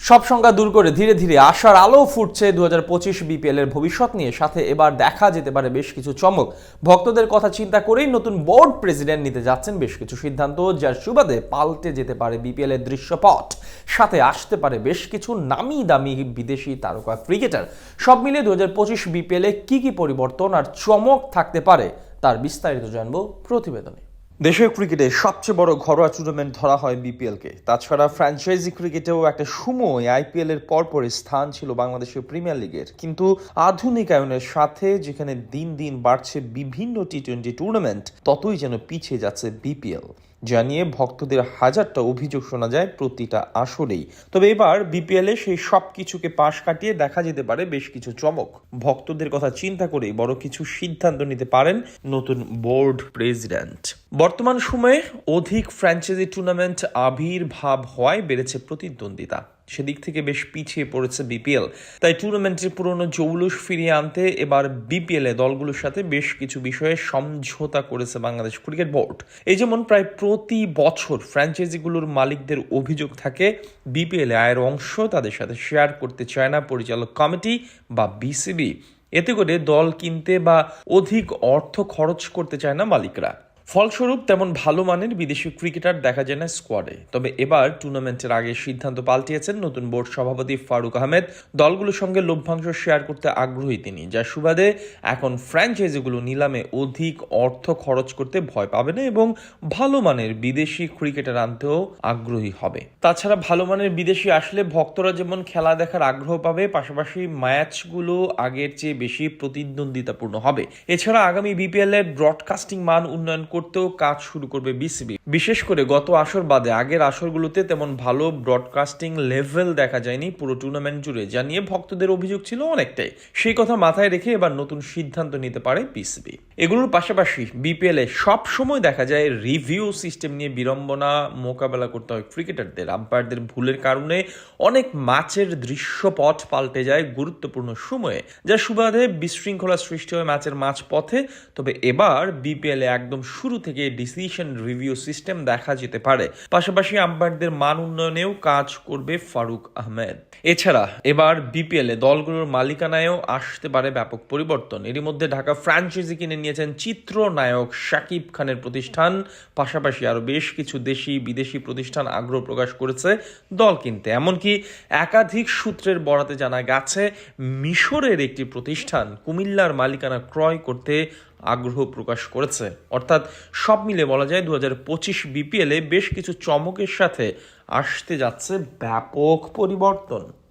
সব সংখ্যা দূর করে ধীরে ধীরে আশার আলো ফুটছে 2025 বিপিএল এর ভবিষ্যৎ নিয়ে। সাথে এবার দেখা যেতে পারে বেশ কিছু চমক। ভক্তদের কথা চিন্তা করেই নতুন বোর্ড প্রেসিডেন্ট নিতে যাচ্ছেন বেশ কিছু সিদ্ধান্ত, যার সুবাদে পাল্টে যেতে পারে বিপিএল এর দৃশ্যপট। সাথে আসতে পারে বেশ কিছু নামি দামি বিদেশি তারকা ক্রিকেটার। সব মিলিয়ে 2025 বিপিএল এ কি কি পরিবর্তন আর চমক থাকতে পারে তার বিস্তারিত জানবো প্রতিবেদনে। দেশের ক্রিকেটে সবচেয়ে বড় ঘরোয়া টুর্নামেন্ট ধরা হয় বিপিএলকে। তাছাড়া ফ্র্যাঞ্চাইজি ক্রিকেটেও একটা সময় আইপিএল এর পরপরই স্থান ছিল বাংলাদেশের প্রিমিয়ার লিগের, কিন্তু আধুনিকায়নের সাথে যেখানে দিন দিন বাড়ছে বিভিন্ন টি-20 টুর্নামেন্ট, ততই যেন পিছিয়ে যাচ্ছে বিপিএল। জানিয়ে ভক্তদের হাজারটা অভিযোগ শোনা যায় প্রতিটা আসরেই। তবে এবার বিপিএল এ সেই সব কিছুকে পাশ কাটিয়ে দেখা যেতে পারে বেশ কিছু চমক। ভক্তদের কথা চিন্তা করেই বড় কিছু সিদ্ধান্ত নিতে পারেন নতুন বোর্ড প্রেসিডেন্ট। বর্তমান সময়ে অধিক ফ্র্যাঞ্চাইজি টুর্নামেন্ট আবির্ভাব হওয়ায় বেড়েছে প্রতিদ্বন্দ্বিতা। সেদিক থেকে বেশ পিছিয়ে পড়েছে বিপিএল। তাই টুর্নামেন্টের পুরনো জৌলুস ফিরিয়ে আনতে এবার বিপিএল এ দলগুলোর সাথে বেশ কিছু বিষয়ে সমঝোতা করেছে বাংলাদেশ ক্রিকেট বোর্ড। এই যেমন প্রায় প্রতি বছর ফ্র্যাঞ্চাইজিগুলোর মালিকদের অভিযোগ থাকে বিপিএল এ আয়ের অংশ তাদের সাথে শেয়ার করতে চায় না পরিচালক কমিটি বা বিসিবি। এতে করে দল কিনতে বা অধিক অর্থ খরচ করতে চায় না মালিকরা। ফলস্বরূপ তেমন ভালো মানের বিদেশি ক্রিকেটার দেখা যায় না স্কোয়াডে। তবে এবার টুর্নামেন্টের আগে সিদ্ধান্ত পাল্টিয়েছেন নতুন বোর্ড সভাপতি ফারুক আহমেদ। দলগুলোর সঙ্গে লভ্যাংশ শেয়ার করতে আগ্রহী তিনি, যার সুবাদে এখন ফ্র্যাঞ্চাইজিগুলো নিলামে অধিক অর্থ খরচ করতে ভয় পাবে না এবং ভালো মানের বিদেশি ক্রিকেটার আনতেও আগ্রহী হবে। তাছাড়া ভালো মানের বিদেশি আসলে ভক্তরা যেমন খেলা দেখার আগ্রহ পাবে, পাশাপাশি ম্যাচগুলো আগের চেয়ে বেশি প্রতিদ্বন্দ্বিতাপূর্ণ হবে। এছাড়া আগামী বিপিএল এর ব্রডকাস্টিং মান উন্নয়ন করতেও কাজ শুরু করবে বিসিবি। বিশেষ করে গত আসর বাদে আগের আসরগুলোতে তেমন ভালো ব্রডকাস্টিং লেভেল দেখা যায়নি পুরো টুর্নামেন্ট জুড়ে, যা নিয়ে ভক্তদের অভিযোগ ছিল অনেকটাই। সেই কথা মাথায় রেখে এবার নতুন সিদ্ধান্ত নিতে পারে বিসিবি। এগুলোর পাশাপাশি বিপিএল এ সব সময় দেখা যায় রিভিউ সিস্টেম নিয়ে বিড়ম্বনা মোকাবেলা করতে হয় ক্রিকেটারদের। আম্পায়ারদের ভুলের কারণে অনেক ম্যাচের দৃশ্যপট পাল্টে যায় গুরুত্বপূর্ণ সময়ে, যার সুবাদে বিশৃঙ্খলা সৃষ্টি হয় ম্যাচের মাঝপথে। তবে এবার বিপিএল এ একদম শুরু থেকে ডিসিশন রিভিউ সিস্টেম দেখা যেতে পারে। পাশাপাশি আম্পায়ারদের মান উন্নয়নেও কাজ করবে ফারুক আহমেদ। এছাড়া এবার বিপিএল এ দলগুলোর মালিকানায়ও আসতে পারে ব্যাপক পরিবর্তন। এরই মধ্যে ঢাকা ফ্র্যাঞ্চাইজি কিনে নিয়েছেন চিত্রনায়ক শাকিব খানের প্রতিষ্ঠান। পাশাপাশি আরো বেশ কিছু দেশি বিদেশি প্রতিষ্ঠান আগ্রহ প্রকাশ করেছে দল কিনতে। এমনকি একাধিক সূত্রের বরাতে জানা গেছে মিশরের একটি প্রতিষ্ঠান কুমিল্লার মালিকানা ক্রয় করতে আগ্রহ প্রকাশ করেছে। অর্থাৎ সব মিলে বলা যায় 2025 বিপিএল এ বেশ কিছু চমকের সাথে আসতে যাচ্ছে ব্যাপক পরিবর্তন।